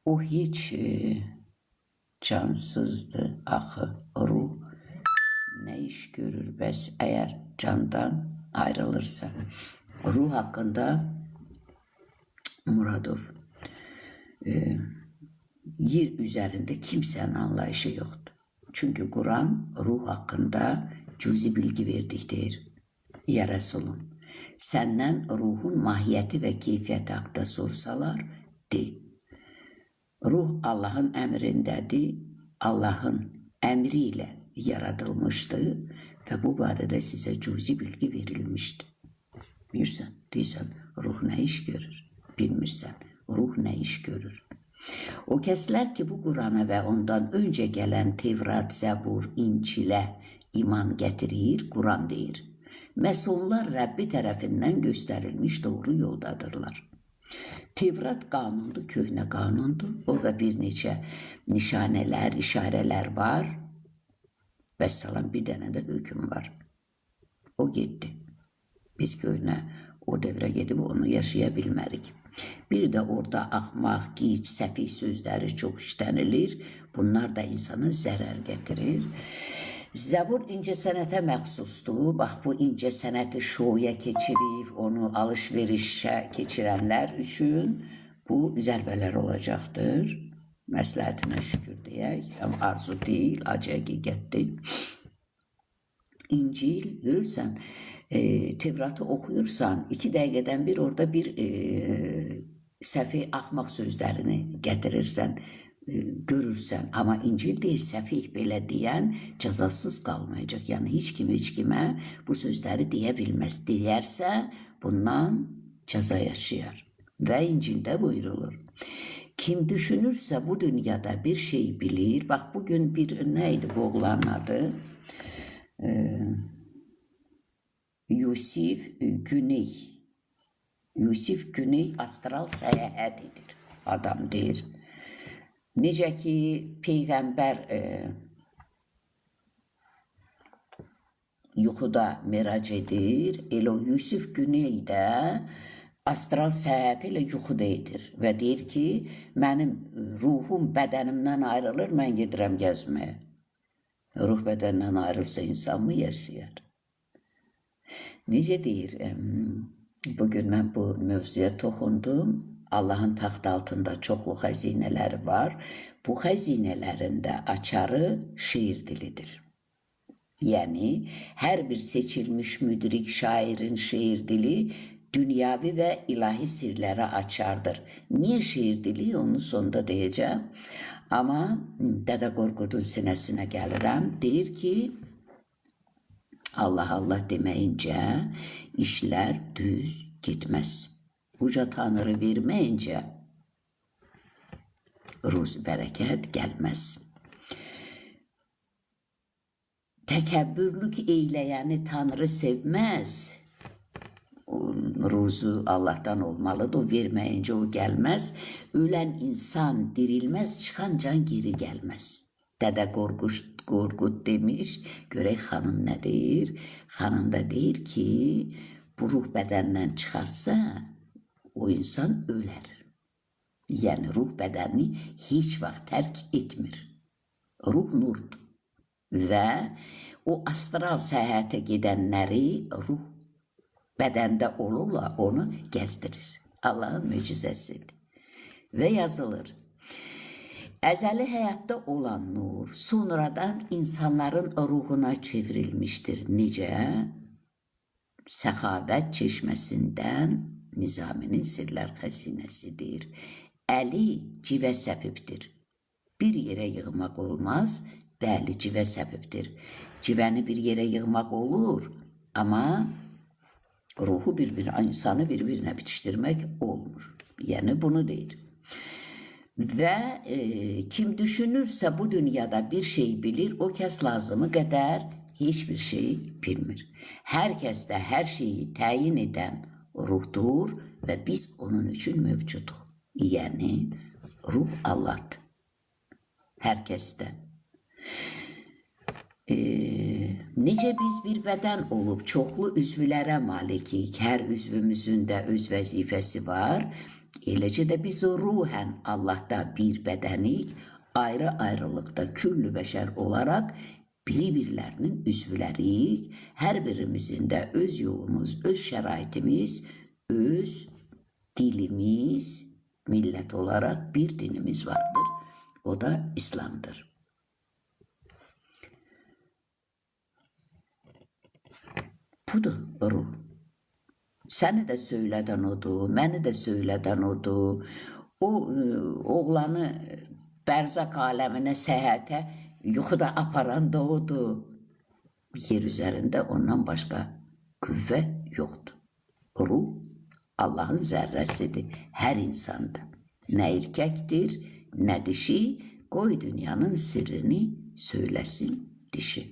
O hiç cansızdı axı. Ruh ne iş görür bəs eğer candan ayrılırsa. Ruh hakkında Muradov yer üzerinde kimsenin anlayışı yoktu. Çünkü Kur'an ruh hakkında cüzi bilgi verdiktir. Ya Resulüm, senden ruhun mahiyeti ve keyfiyeti hakkında sorsalar, de. Ruh Allah'ın emrindedir, Allah'ın emriyle yaratılmıştı ve bu barədə size cüzi bilgi verilmişti. Bilirsən, deyirsən, ruh ne iş görür? Bilmirsən, ruh ne iş görür? O kəslər ki, bu Qurana və ondan öncə gələn Tevrat, Zəbur, İncilə iman gətirir, Quran deyir. Məhz onlar Rəbbi tərəfindən göstərilmiş doğru yoldadırlar. Tevrat qanundur, köhnə qanundur. Orada bir neçə nişanələr, işarələr var. Vəssalam, bir dənə də hökm var. O getdi. Biz köhnə o devrə gedib onu yaşaya bilmərik. Bir de orada axmaq, gic, səfih sözləri çox işlənilir. Bunlar da insana zərər getirir. Zəbur incə sənətə məxsusdur. Bax, bu incə sənəti şoya keçirib, onu alış-verişə keçirənlər üçün bu zərbələr olacaqdır. Məsləhətinə şükür deyək. Arzu deyil, acı həqiqətdir. İncil, görürsən, Tevratı oxuyursan, 2 dəqiqədən bir orada bir səfih, axmaq sözlərini gətirirsən, görürsən. Amma İncil deyir, səfih belə deyən cəzasız qalmayacaq. Yəni, heç kimə bu sözləri deyə bilməz. Deyərsə, bundan cəza yaşayar. Və İncildə buyurulur. Kim düşünürsə bu dünyada bir şey bilir. Bax, bugün bir, neydi bu oğlanın adı? Yusif Güney. Yusif Güney astral səyahət edir. Adam deyir. Necə ki, Peyğəmbər yuxuda merac edir, elə o Yusif Güney də astral səyahət ilə yuxuda edir. Və deyir ki, mənim ruhum bədənimdən ayrılır, mən gedirəm gəzməyə. Ruh bədəndən ayrılsa insan mı yaşayar? Necə deyir, bugün mən bu mövzuya toxundum. Allah'ın taxt altında çoxlu xəzinələri var. Bu xəzinələrin də açarı şiir dilidir. Yəni, hər bir seçilmiş müdrik şairin şiir dili dünyavi və ilahi sirləri açardır. Niyə şiir dili? Onu sonda deyəcəm. Amma Dədə Qorqudun sinəsinə gəlirəm. Deyir ki, Allah Allah deməyincə işlər düz gitməz. Uca Tanrı verməyincə ruz bərəkət gəlməz. Təkəbbürlük eyləyəni Tanrı sevməz. Ruzu Allah'tan olmalıdır. O verməyincə o gəlməz. Ölən insan dirilməz, çıxan can geri gəlməz. Dədə Qorqud demiş, görək xanım nə deyir? Xanım da deyir ki, bu ruh bədəndən çıxarsa, o insan ölər. Yəni, ruh bədənini heç vaxt tərk etmir. Ruh nurdur. Və o astral səyahətə gedənləri ruh bədəndə olurlar, onu gəzdirir. Allah'ın möcüzəsidir. Və yazılır. Əzəli həyatda olan nur sonradan insanların ruhuna çevrilmiştir. Necə? Səxavət çeşməsindən Nizaminin sirlər xəzinəsidir. Əli civə səbibdir. Bir yerə yığmaq olmaz, bəli civə səbibdir. Civəni bir yerə yığmaq olur, amma ruhu insanı bir-birinə bitişdirmək olmur. Yəni bunu deyir. Və kim düşünürsə bu dünyada bir şey bilir, o kəs lazımı qədər heç bir şey bilmir. Hər kəsdə hər şeyi təyin edən ruhdur və biz onun üçün mövcuduq. Yəni ruh Allah'dır. Hər kəsdə. Necə biz bir bədən olub çoxlu üzvlərə malikik, hər üzvümüzün də öz vəzifəsi var. Eləcə də biz ruhen Allah'ta bir bedenik, ayrı ayrılıkta küllü beşer olarak biri-birlərinin üzvləriyik. Hər birimizin də öz yolumuz, öz şəraitimiz, öz dilimiz, millet olarak bir dinimiz vardır. O da İslam'dır. Budur ruh. Səni də söylədən odur, məni də söylədən odur. O oğlanı bərzaq aləminə, səyahətə, yuxuda aparan da odur. Yer üzərində ondan başqa qüvvə yoxdur. Ruh Allah'ın zərrəsidir hər insanda. Nə erkəkdir, nə dişi, qoy dünyanın sirrini söyləsin dişi.